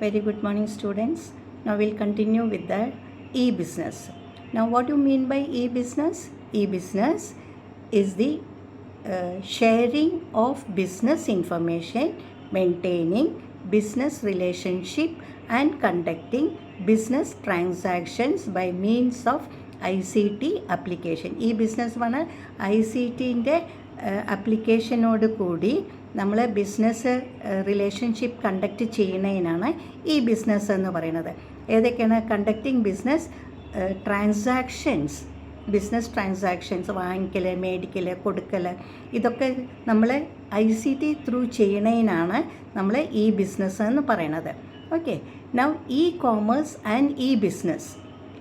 Very good morning, students. Now we'll continue with the e-business. Now what do you mean by e-business? E-business is the sharing of business information, maintaining business relationship and conducting business transactions by means of ICT application. E-business പറഞ്ഞാൽ ICTൻ്റെ ആപ്ലിക്കേഷനോട് കൂടി നമ്മൾ business relationship conduct ചെയ്യുന്നതിനാണ് ഈ business എന്ന് പറയുന്നത്. ഏതൊക്കെയാണ്? Conducting business transactions, business transactions, വാങ്ങിക്കൽ, മേടിക്കൽ, കൊടുക്കൽ, ഇതൊക്കെ നമ്മൾ ICT ത്രൂ ചെയ്യുന്നതിനാണ് നമ്മൾ ഈ ബിസിനസ് എന്ന് പറയുന്നത്. Okay, now E commerce and E business,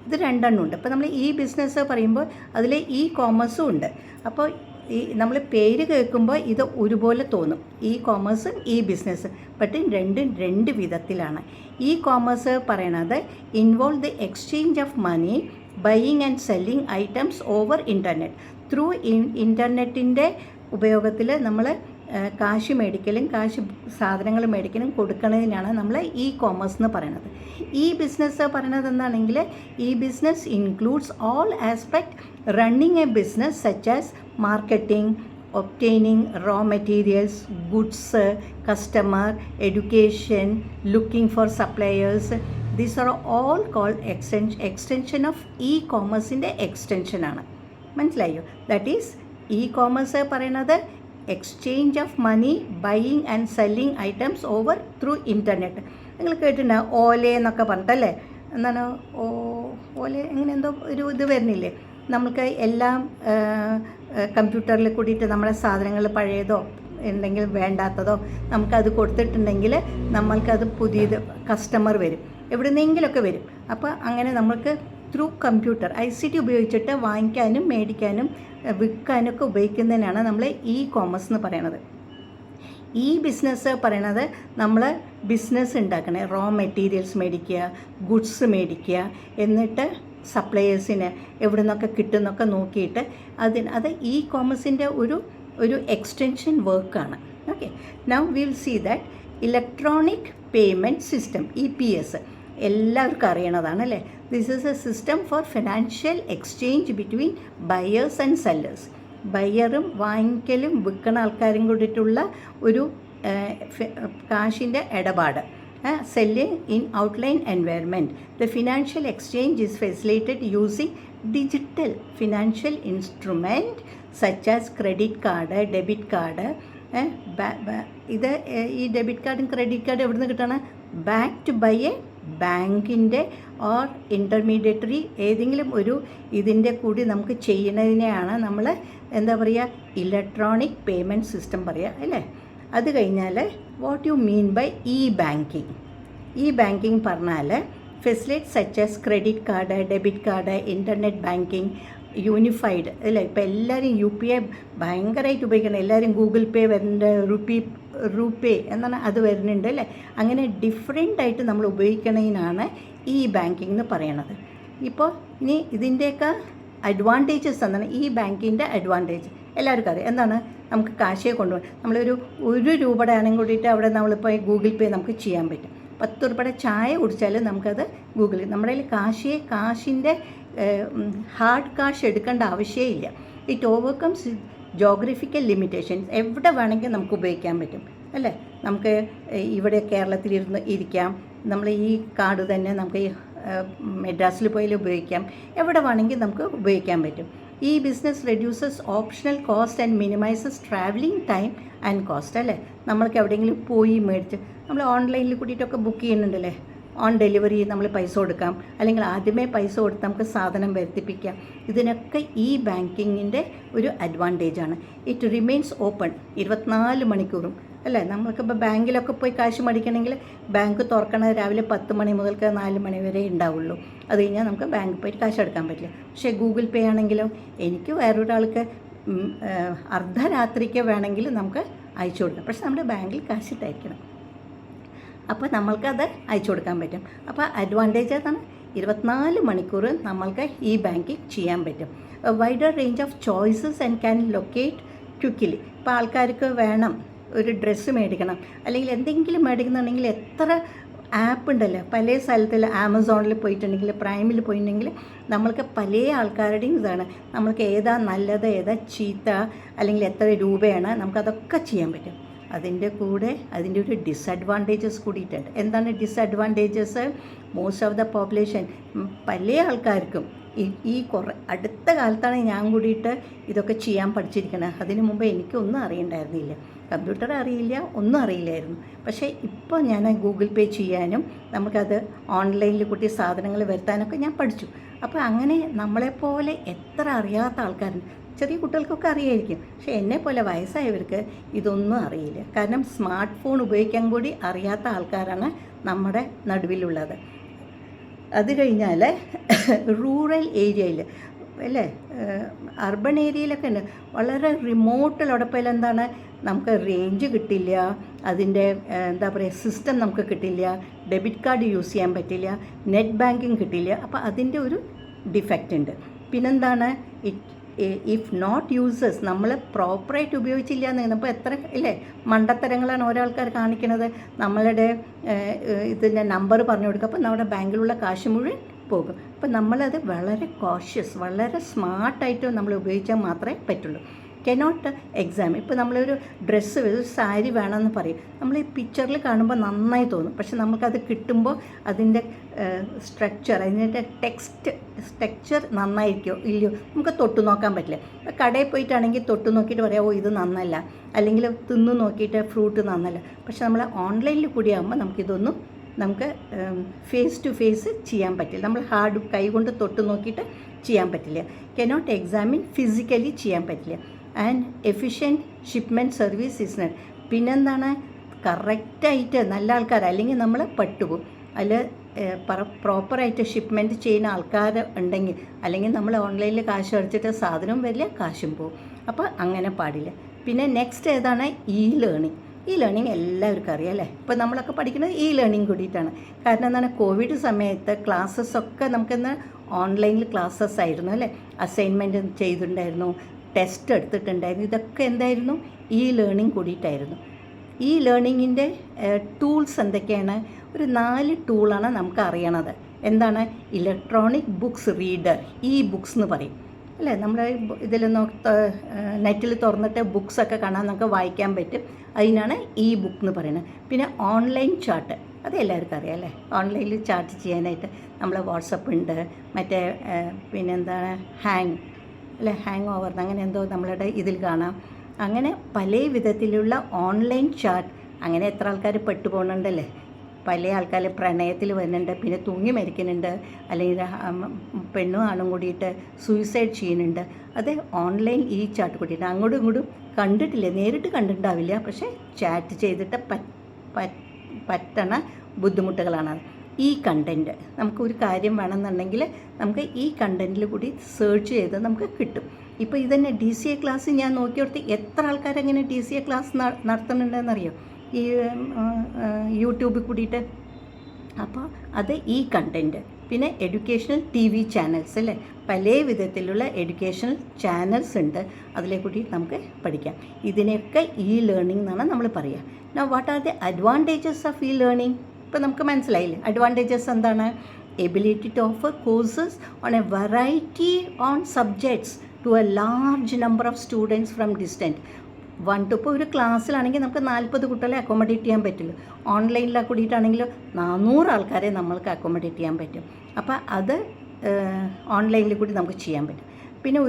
ഇത് രണ്ടെണ്ണം ഉണ്ട്. അപ്പോൾ നമ്മൾ ഈ ബിസിനസ് പറയുമ്പോൾ അതിൽ ഇ കോമേഴ്സും ഉണ്ട്. അപ്പോൾ ഈ നമ്മൾ പേര് കേൾക്കുമ്പോൾ ഇത് ഒരുപോലെ തോന്നും, ഇ കോമേഴ്സും ഇ ബിസിനസ്, ബട്ട് രണ്ടും രണ്ട് വിധത്തിലാണ്. ഇ കോമേഴ്സ് പറയണത് involve the exchange of money, buying and selling items over internet. Through ഇൻ്റർനെറ്റിൻ്റെ ഉപയോഗത്തിൽ നമ്മൾ കാശ് മേടിക്കലും സാധനങ്ങൾ മേടിക്കലും കൊടുക്കുന്നതിനാണ് നമ്മൾ ഇ കോമേഴ്സ് എന്ന് പറയുന്നത്. ഈ ബിസിനസ് പറയുന്നത് എന്താണെങ്കിൽ, ഈ business includes all aspect running A business such as marketing, obtaining raw materials, goods, customer, education, looking for suppliers. These are all called extension of e-commerceൻ്റെ extension ആണ്. മനസ്സിലായോ? ദാറ്റ് ഈസ് ഇ കോമേഴ്സ് പറയുന്നത് exchange of money, buying and selling items over through internet. നിങ്ങൾ കേട്ടിട്ടുണ്ടാകും ഓല എന്നൊക്കെ പറഞ്ഞിട്ടല്ലേ? എന്താണ് ഓല, എങ്ങനെ എന്തോ ഒരു ഇത് വരുന്നില്ലേ? നമുക്ക് എല്ലാം കമ്പ്യൂട്ടറിൽ കൂടിയിട്ട് നമ്മുടെ സാധനങ്ങൾ പഴയതോ എന്തെങ്കിലും വേണ്ടാത്തതോ നമുക്കത് കൊടുത്തിട്ടുണ്ടെങ്കിൽ നമ്മൾക്കത് പുതിയത് കസ്റ്റമർ വരും, എവിടുന്നെങ്കിലൊക്കെ വരും. അപ്പോൾ അങ്ങനെ നമുക്ക് ത്രൂ കമ്പ്യൂട്ടർ ICT ഉപയോഗിച്ചിട്ട് വാങ്ങിക്കാനും മേടിക്കാനും വിൽക്കാനൊക്കെ ഉപയോഗിക്കുന്നതിനാണ് നമ്മൾ ഇ കോമേഴ്സ് എന്ന് പറയണത്. ഈ ബിസിനസ് പറയണത് നമ്മൾ ബിസിനസ് ഉണ്ടാക്കണേ, റോ മെറ്റീരിയൽസ് മേടിക്കുക, ഗുഡ്സ് മേടിക്കുക, എന്നിട്ട് സപ്ലയേഴ്സിന് എവിടെ നിന്നൊക്കെ കിട്ടുന്നൊക്കെ നോക്കിയിട്ട് അത് ഇ കോമേഴ്സിൻ്റെ ഒരു എക്സ്റ്റൻഷൻ വർക്കാണ്. Okay, now will see that electronic payment system, EPS, എല്ലാവർക്കും അറിയണതാണ് അല്ലേ? This is a system for financial exchange between buyers and sellers. ബയ്യറും വാങ്ങിക്കലും വിൽക്കുന്ന ആൾക്കാരും കൂടിയിട്ടുള്ള ഒരു കാശിൻ്റെ ഇടപാട്. Selling in outline environment. The financial exchange is facilitated using digital financial instrument such as credit card, debit card. ഇത് ഈ ഡെബിറ്റ് കാർഡും ക്രെഡിറ്റ് കാർഡും എവിടെ നിന്ന് കിട്ടണം? ബാക്ക്ഡ് ബൈ എ ബാങ്കിൻ്റെ ഓർ ഇൻ്റർമീഡിയറ്ററി ഏതെങ്കിലും ഒരു ഇതിൻ്റെ കൂടി നമുക്ക് ചെയ്യുന്നതിനെയാണ് നമ്മൾ എന്താ പറയുക, ഇലക്ട്രോണിക് പേയ്മെൻറ്റ് സിസ്റ്റം പറയുക അല്ലേ? അത് കഴിഞ്ഞാൽ what you mean by E banking? E banking പറഞ്ഞാൽ facility such as credit card, debit card, internet banking, unified അല്ലേ? ഇപ്പോൾ എല്ലാവരും UPI ഭയങ്കരമായിട്ട് ഉപയോഗിക്കണം, എല്ലാവരും ഗൂഗിൾ പേ വരുന്നുണ്ട്, റൂപേ എന്നാണ് അത് വരുന്നുണ്ട് അല്ലേ? അങ്ങനെ ഡിഫറെൻ്റ് ആയിട്ട് നമ്മൾ ഉപയോഗിക്കണതിനാണ് ഇ ബാങ്കിങ് എന്ന് പറയണത്. ഇപ്പോൾ ഇനി ഇതിൻ്റെയൊക്കെ അഡ്വാൻറ്റേജസ് എന്താണ്? ഈ ബാങ്കിൻ്റെ അഡ്വാൻറ്റേജ് എല്ലാവർക്കും അറിയാം. എന്താണ്? നമുക്ക് കാശേ കൊണ്ടുപോകാം. നമ്മളൊരു രൂപയുടെ ആണെങ്കിൽ കൂടിയിട്ട് അവിടെ നമ്മളിപ്പോൾ ഗൂഗിൾ പേ നമുക്ക് ചെയ്യാൻ പറ്റും. 10 രൂപയുടെ ചായ കുടിച്ചാൽ നമുക്കത് നമ്മുടെ കയ്യിൽ കാശിൻ്റെ ഹാർഡ് കാശ് എടുക്കേണ്ട ആവശ്യമില്ല. It overcomes geographical limitations. എവിടെ വേണമെങ്കിൽ നമുക്ക് ഉപയോഗിക്കാൻ പറ്റും അല്ലേ? നമുക്ക് ഇവിടെ കേരളത്തിലിരുന്ന് ഇരിക്കാം, നമ്മൾ ഈ കാർഡ് തന്നെ നമുക്ക് മെഡ്രാസിൽ പോയാൽ ഉപയോഗിക്കാം, എവിടെ വേണമെങ്കിൽ നമുക്ക് ഉപയോഗിക്കാൻ പറ്റും. ഈ business reduces optional cost and minimises travelling time and cost അല്ലേ? നമ്മൾക്ക് എവിടെയെങ്കിലും പോയി മേടിച്ച് നമ്മൾ ഓൺലൈനിൽ കൂടിയിട്ടൊക്കെ ബുക്ക് ചെയ്യുന്നുണ്ടല്ലേ, ഓൺ ഡെലിവറി നമ്മൾ പൈസ കൊടുക്കാം, അല്ലെങ്കിൽ ആദ്യമേ പൈസ കൊടുത്ത് നമുക്ക് സാധനം വരുത്തിപ്പിക്കാം. ഇതിനൊക്കെ ഈ ബാങ്കിങ്ങിൻ്റെ ഒരു അഡ്വാൻറ്റേജാണ്. ഇറ്റ് റിമെയിൻസ് ഓപ്പൺ 24 മണിക്കൂറും അല്ലേ? നമ്മൾക്കിപ്പോൾ ബാങ്കിലൊക്കെ പോയി കാശ് മേടിക്കണമെങ്കിൽ ബാങ്ക് തുറക്കണത് രാവിലെ 10 മണി മുതൽക്ക് 4 മണി വരെ ഉണ്ടാവുള്ളൂ. അത് കഴിഞ്ഞാൽ നമുക്ക് ബാങ്കിൽ പോയിട്ട് കാശ് എടുക്കാൻ പറ്റില്ല. പക്ഷേ ഗൂഗിൾ പേ ആണെങ്കിലോ എനിക്ക് വേറൊരാൾക്ക് അർദ്ധരാത്രിക്ക് വേണമെങ്കിൽ നമുക്ക് അയച്ചു കൊടുക്കാം. പക്ഷേ നമ്മുടെ ബാങ്കിൽ കാശിട്ടായിരിക്കണം, അപ്പോൾ നമ്മൾക്കത് അയച്ചു കൊടുക്കാൻ പറ്റും. അപ്പോൾ അഡ്വാൻറ്റേജ് അതാണ്, 24 മണിക്കൂർ നമ്മൾക്ക് ഈ ബാങ്കിങ് ചെയ്യാൻ പറ്റും. Wider range of choices and can locate quickly. ഇപ്പോൾ ആൾക്കാർക്ക് വേണം ഒരു ഡ്രസ്സ് മേടിക്കണം, അല്ലെങ്കിൽ എന്തെങ്കിലും മേടിക്കുന്നുണ്ടെങ്കിൽ എത്ര ആപ്പ് ഉണ്ടല്ലോ, പല സ്ഥലത്തിൽ ആമസോണിൽ പോയിട്ടുണ്ടെങ്കിൽ, പ്രൈമിൽ പോയിട്ടുണ്ടെങ്കിൽ നമ്മൾക്ക് പല ആൾക്കാരുടെയും ഇതാണ്, നമ്മൾക്ക് ഏതാ നല്ലത്, ഏതാ ചീത്ത, അല്ലെങ്കിൽ എത്ര രൂപയാണ്, നമുക്കതൊക്കെ ചെയ്യാൻ പറ്റും. അതിൻ്റെ കൂടെ അതിൻ്റെ ഒരു ഡിസഡ്വാൻറ്റേജസ് കൂടിയിട്ടുണ്ട്. എന്താണ് disadvantages? Most of the population, പല ആൾക്കാർക്കും ഈ അടുത്ത കാലത്താണ് ഞാൻ കൂടിയിട്ട് ഇതൊക്കെ ചെയ്യാൻ പഠിച്ചിരിക്കുന്നത്. അതിന് മുമ്പ് എനിക്കൊന്നും അറിയണ്ടായിരുന്നില്ല, കമ്പ്യൂട്ടർ അറിയില്ല, ഒന്നും അറിയില്ലായിരുന്നു. പക്ഷേ ഇപ്പോൾ ഞാൻ ഗൂഗിൾ പേ ചെയ്യാനും നമുക്കത് ഓൺലൈനിൽ കൂട്ടി സാധനങ്ങൾ വരുത്താനൊക്കെ ഞാൻ പഠിച്ചു. അപ്പോൾ അങ്ങനെ നമ്മളെപ്പോലെ എത്ര അറിയാത്ത ആൾക്കാരുണ്ട്. ചെറിയ കുട്ടികൾക്കൊക്കെ അറിയായിരിക്കും, പക്ഷേ എന്നെപ്പോലെ വയസ്സായവർക്ക് ഇതൊന്നും അറിയില്ല. കാരണം സ്മാർട്ട് ഫോൺ ഉപയോഗിക്കാൻ കൂടി അറിയാത്ത ആൾക്കാരാണ് നമ്മുടെ നടുവിലുള്ളത്. അത് കഴിഞ്ഞാൽ റൂറൽ ഏരിയയിൽ അല്ലേ, അർബൻ ഏരിയയിലൊക്കെ ഉണ്ട്, വളരെ റിമോട്ടിലോടൊപ്പം എന്താണ്, നമുക്ക് റേഞ്ച് കിട്ടില്ല, അതിൻ്റെ എന്താ പറയുക സിസ്റ്റം നമുക്ക് കിട്ടില്ല, ഡെബിറ്റ് കാർഡ് യൂസ് ചെയ്യാൻ പറ്റില്ല, നെറ്റ് ബാങ്കിങ് കിട്ടില്ല. അപ്പോൾ അതിൻ്റെ ഒരു ഡിഫക്റ്റ് ഉണ്ട്. പിന്നെന്താണ്, ഇഫ് നോട്ട് യൂസേഴ്സ്, നമ്മൾ പ്രോപ്പറായിട്ട് ഉപയോഗിച്ചില്ല എന്ന് അപ്പോൾ എത്ര ഇല്ലേ മണ്ടത്തരങ്ങളാണ് ഓരോ ആൾക്കാർ കാണിക്കുന്നത്. നമ്മളുടെ ഇതിൻ്റെ നമ്പർ പറഞ്ഞു കൊടുക്കുക, അപ്പോൾ നമ്മുടെ ബാങ്കിലുള്ള കാശ് മുഴുവൻ പോകും. അപ്പോൾ നമ്മളത് വളരെ കോഷ്യസ്, വളരെ സ്മാർട്ടായിട്ട് നമ്മൾ ഉപയോഗിച്ചാൽ മാത്രമേ പറ്റുള്ളൂ. Cannot exam. ഇപ്പോൾ നമ്മളൊരു ഡ്രസ്സ്, ഒരു സാരി വേണമെന്ന് പറയും, നമ്മൾ ഈ പിക്ചറിൽ കാണുമ്പോൾ നന്നായി തോന്നും, പക്ഷെ നമുക്കത് കിട്ടുമ്പോൾ അതിൻ്റെ സ്ട്രക്ചർ, അതിൻ്റെ ടെക്സ്ചർ നന്നായിരിക്കുമോ ഇല്ലയോ നമുക്ക് തൊട്ട് നോക്കാൻ പറ്റില്ല. ഇപ്പോൾ കടയിൽ പോയിട്ടാണെങ്കിൽ തൊട്ട് നോക്കിയിട്ട് പറയാം, ഓ ഇത് നന്നല്ല, അല്ലെങ്കിൽ തിന്നു നോക്കിയിട്ട് ഫ്രൂട്ട് നന്നല്ല. പക്ഷെ നമ്മൾ ഓൺലൈനിൽ കൂടിയാകുമ്പോൾ നമുക്ക് ഫേസ് ടു ഫേസ് ചെയ്യാൻ പറ്റില്ല. നമ്മൾ ഹാർഡ് കൈ കൊണ്ട് തൊട്ട് നോക്കിയിട്ട് ചെയ്യാൻ പറ്റില്ല. കനോട്ട് എക്സാമിൻ ഫിസിക്കലി ചെയ്യാൻ പറ്റില്ല. And efficient shipment service is not. പിന്നെന്താണ്, കറക്റ്റായിട്ട് നല്ല ആൾക്കാർ, അല്ലെങ്കിൽ നമ്മൾ പെട്ടുപോകും. അതിൽ പ്രോപ്പറായിട്ട് ഷിപ്മെൻറ്റ് ചെയ്യുന്ന ആൾക്കാർ ഉണ്ടെങ്കിൽ, അല്ലെങ്കിൽ നമ്മൾ ഓൺലൈനിൽ കാശ് അടിച്ചിട്ട് സാധനവും വരില്ല, കാശും പോകും. അപ്പോൾ അങ്ങനെ പാടില്ല. പിന്നെ നെക്സ്റ്റ് ഏതാണ്, ഇ ലേണിംഗ് എല്ലാവർക്കും അറിയാം അല്ലേ. ഇപ്പോൾ നമ്മളൊക്കെ പഠിക്കുന്നത് ഇ ലേണിംഗ് കൂടിയിട്ടാണ്. കാരണം എന്താണ്, കോവിഡ് സമയത്ത് ക്ലാസ്സസ്സൊക്കെ നമുക്കെന്നാൽ ഓൺലൈനിൽ ക്ലാസ്സസ് ആയിരുന്നു അല്ലേ. അസൈൻമെൻറ്റ് ചെയ്തിട്ടുണ്ടായിരുന്നു, ടെസ്റ്റ് എടുത്തിട്ടുണ്ടായിരുന്നു, ഇതൊക്കെ എന്തായിരുന്നു, ഇ ലേണിംഗ് കൂടിയിട്ടായിരുന്നു. ഈ ലേണിങ്ങിൻ്റെ ടൂൾസ് എന്തൊക്കെയാണ്? ഒരു 4 ടൂളാണ് നമുക്ക് അറിയണത്. എന്താണ്? Electronic books reader, E books എന്ന് പറയും അല്ലേ. നമ്മൾ ഇതിൽ നെറ്റിൽ തുറന്നിട്ട് ബുക്സൊക്കെ കാണാൻ നമുക്ക് വായിക്കാൻ പറ്റും, അതിനാണ് ഇ ബുക്ക് എന്ന് പറയുന്നത്. പിന്നെ ഓൺലൈൻ ചാർട്ട്, അത് എല്ലാവർക്കും അറിയാം അല്ലേ. ഓൺലൈനിൽ ചാർട്ട് ചെയ്യാനായിട്ട് നമ്മൾ വാട്സപ്പ് ഉണ്ട്, മറ്റേ പിന്നെന്താണ് ഹാങ് ഓവർ അങ്ങനെ എന്തോ നമ്മളുടെ ഇതിൽ കാണാം. അങ്ങനെ പല വിധത്തിലുള്ള ഓൺലൈൻ ചാറ്റ്. അങ്ങനെ എത്ര ആൾക്കാർ പെട്ടുപോകുന്നുണ്ടല്ലേ. പല ആൾക്കാർ പ്രണയത്തിൽ വരുന്നുണ്ട്, പിന്നെ തൂങ്ങി മരിക്കുന്നുണ്ട്, അല്ലെങ്കിൽ പെണ്ണും ആണും കൂടിയിട്ട് സൂയിസൈഡ് ചെയ്യുന്നുണ്ട്. അത് ഓൺലൈൻ ഈ ചാറ്റ് കൂടിയിട്ട് അങ്ങോട്ടും ഇങ്ങോട്ടും കണ്ടിട്ടില്ല, നേരിട്ട് കണ്ടിട്ടുണ്ടാവില്ല, പക്ഷേ ചാറ്റ് ചെയ്തിട്ട് പറ്റണ ബുദ്ധിമുട്ടുകളാണ്. ഈ കണ്ടൻറ്റ് നമുക്കൊരു കാര്യം വേണമെന്നുണ്ടെങ്കിൽ നമുക്ക് ഈ കണ്ടൻറ്റിൽ കൂടി സെർച്ച് ചെയ്ത് നമുക്ക് കിട്ടും. ഇപ്പോൾ ഇതന്നെ DCA ക്ലാസ് ഞാൻ നോക്കിയെടുത്ത് എത്ര ആൾക്കാരെങ്ങനെ DCA ക്ലാസ് നടത്തുന്നുണ്ടെന്നറിയോ, ഈ യൂട്യൂബിൽ കൂടിയിട്ട്. അപ്പോൾ അത് ഈ കണ്ടൻറ്റ്. പിന്നെ എഡ്യൂക്കേഷണൽ TV ചാനൽസ് അല്ലേ, പല വിധത്തിലുള്ള എഡ്യൂക്കേഷണൽ ചാനൽസ് ഉണ്ട്, അതിലെ കൂടി നമുക്ക് പഠിക്കാം. ഇതിനെയൊക്കെ ഇ ലേണിംഗ് എന്നാണ് നമ്മൾ പറയുക. Now what are the advantages of e learning? ഇപ്പോൾ നമുക്ക് മനസ്സിലായില്ലേ അഡ്വാൻറ്റേജസ് എന്താണ്? Ability to offer courses on a variety on subjects to a large number of students from distant. 1 to ഇപ്പോൾ ഒരു ക്ലാസ്സിലാണെങ്കിൽ നമുക്ക് 40 കുട്ടികളെ അക്കോമഡേറ്റ് ചെയ്യാൻ പറ്റില്ല. ഓൺലൈനിൽ കൂടിയിട്ടാണെങ്കിൽ 400 ആൾക്കാരെ നമ്മൾക്ക് അക്കോമഡേറ്റ് ചെയ്യാൻ പറ്റും. അപ്പോൾ അത് ഓൺലൈനിൽ കൂടി നമുക്ക് ചെയ്യാൻ പറ്റും. പിന്നെ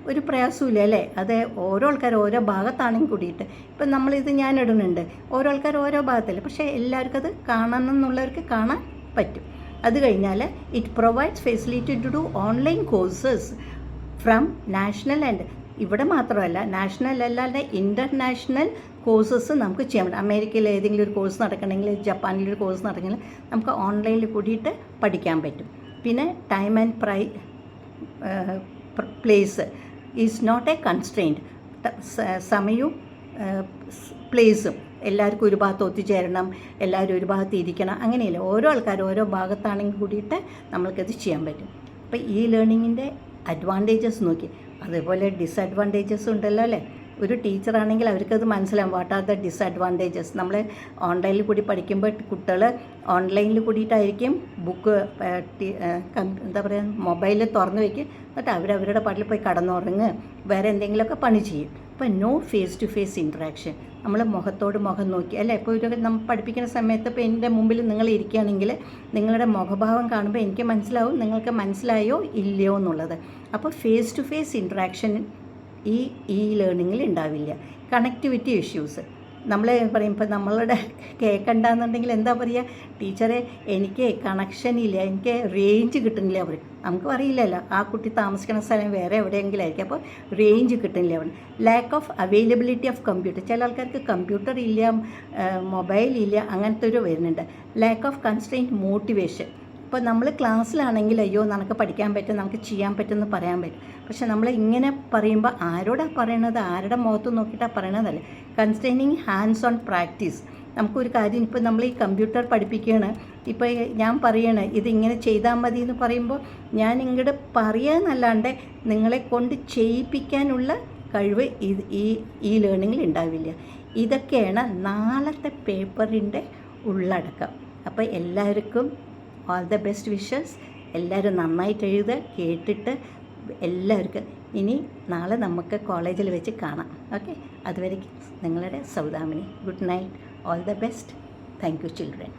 ഒരു പ്രയാസമില്ല അല്ലേ. അത് ഓരോ ആൾക്കാർ ഓരോ ഭാഗത്താണെങ്കിൽ കൂടിയിട്ട്, ഇപ്പം നമ്മളിത് ഞാൻ ഇടുന്നുണ്ട്, ഓരോ ആൾക്കാർ ഓരോ ഭാഗത്തല്ല, പക്ഷേ എല്ലാവർക്കും അത് കാണണം എന്നുള്ളവർക്ക് കാണാൻ പറ്റും. അത് കഴിഞ്ഞാൽ it provides facility to do online courses from national and, ഇവിടെ മാത്രമല്ല നാഷണൽ അല്ലാതെ ഇൻ്റർനാഷണൽ കോഴ്സസ് നമുക്ക് ചെയ്യാൻ പറ്റും. അമേരിക്കയിൽ ഏതെങ്കിലും ഒരു കോഴ്സ് നടക്കണമെങ്കിൽ, ജപ്പാനിലൊരു കോഴ്സ് നടക്കണമെങ്കിൽ നമുക്ക് ഓൺലൈനിൽ കൂടിയിട്ട് പഠിക്കാൻ പറ്റും. പിന്നെ time and place is not a constraint. സമയവും പ്ലേസും എല്ലാവർക്കും ഒരു ഭാഗത്ത് ഒത്തുചേരണം, എല്ലാവരും ഒരു ഭാഗത്ത് ഇരിക്കണം, അങ്ങനെയല്ല. ഓരോ ആൾക്കാരും ഓരോ ഭാഗത്താണെങ്കിൽ കൂടിയിട്ട് നമ്മൾക്കത് ചെയ്യാൻ പറ്റും. അപ്പോൾ ഈ ലേണിങ്ങിൻ്റെ അഡ്വാൻറ്റേജസ് നോക്കി, അതേപോലെ ഡിസഡ്വാൻറ്റേജസ് ഉണ്ടല്ലോ അല്ലേ. ഒരു ടീച്ചറാണെങ്കിൽ അവർക്കത് മനസ്സിലാവും വാട്ട് ആർ ദ ഡിസഡ്വാൻറ്റേജസ്. നമ്മൾ ഓൺലൈനിൽ കൂടി പഠിക്കുമ്പോൾ കുട്ടികൾ ഓൺലൈനിൽ കൂടിയിട്ടായിരിക്കും ബുക്ക് എന്താ പറയുക മൊബൈലിൽ തുറന്ന് വയ്ക്കും, എന്നിട്ട് അവരവരുടെ പാട്ടിൽ പോയി കടന്നുറങ്ങുക, വേറെ എന്തെങ്കിലുമൊക്കെ പണി ചെയ്യും. അപ്പോൾ no face to face interaction. നമ്മൾ മുഖത്തോട് മുഖം നോക്കി അല്ലേ. ഇപ്പോൾ ഒരു നമ്മൾ പഠിപ്പിക്കുന്ന സമയത്ത് ഇപ്പോൾ എൻ്റെ മുമ്പിൽ നിങ്ങൾ ഇരിക്കുകയാണെങ്കിൽ നിങ്ങളുടെ മുഖഭാവം കാണുമ്പോൾ എനിക്ക് മനസ്സിലാവും നിങ്ങൾക്ക് മനസ്സിലായോ ഇല്ലയോ എന്നുള്ളത്. അപ്പോൾ ഫേസ് ടു ഫേസ് ഇൻട്രാക്ഷൻ ഈ ലേണിങ്ങിൽ ഉണ്ടാവില്ല. കണക്ടിവിറ്റി ഇഷ്യൂസ് നമ്മൾ പറയും. ഇപ്പോൾ നമ്മളുടെ കേൾക്കണ്ടെന്നുണ്ടെങ്കിൽ എന്താ പറയുക, ടീച്ചറെ എനിക്ക് കണക്ഷൻ ഇല്ല, എനിക്ക് റേഞ്ച് കിട്ടുന്നില്ല പറയും. നമുക്ക് അറിയില്ലല്ലോ ആ കുട്ടി താമസിക്കുന്ന സ്ഥലം വേറെ എവിടെയെങ്കിലും ആയിരിക്കും, അപ്പോൾ റേഞ്ച് കിട്ടുന്നില്ല അവിടെ. Lack of availability of computer, ചില ആൾക്കാർക്ക് കമ്പ്യൂട്ടർ ഇല്ല, മൊബൈൽ ഇല്ല, അങ്ങനത്തെ ഒരു വരുന്നുണ്ട്. Lack of constraint motivation. ഇപ്പോൾ നമ്മൾ ക്ലാസ്സിലാണെങ്കിൽ അയ്യോ നമുക്ക് പഠിക്കാൻ പറ്റും, നമുക്ക് ചെയ്യാൻ പറ്റുമെന്ന് പറയാൻ പറ്റും. പക്ഷെ നമ്മൾ ഇങ്ങനെ പറയുമ്പോൾ ആരോടാണ് പറയണത്, ആരുടെ മുഖത്ത് നോക്കിയിട്ടാണ് പറയണതല്ല. കൺസ്ട്രെയിനിങ് ഹാൻഡ്സ് ഓൺ പ്രാക്ടീസ്. നമുക്കൊരു കാര്യം ഇപ്പോൾ നമ്മൾ ഈ കമ്പ്യൂട്ടർ പഠിപ്പിക്കുകയാണ്, ഇപ്പോൾ ഞാൻ പറയണേ ഇതിങ്ങനെ ചെയ്താൽ മതി എന്ന് പറയുമ്പോൾ ഞാൻ ഇങ്ങോട്ട് പറയാന്നല്ലാണ്ട് നിങ്ങളെ കൊണ്ട് ചെയ്യിപ്പിക്കാനുള്ള കഴിവ് ഈ ലേണിങ്ങിൽ ഉണ്ടാവില്ല. ഇതൊക്കെയാണ് നാളത്തെ പേപ്പറിൻ്റെ ഉള്ളടക്കം. അപ്പോൾ എല്ലാവർക്കും ഓൾ ദ ബെസ്റ്റ് വിഷസ്. എല്ലാവരും നന്നായിട്ട് എഴുതുക, കേട്ടിട്ട് എല്ലാവർക്കും. ഇനി നാളെ നമുക്ക് കോളേജിൽ വെച്ച് കാണാം. ഓക്കെ, അതുവരെ നിങ്ങളുടെ Saudamini. Good night, all the best. Thank you children.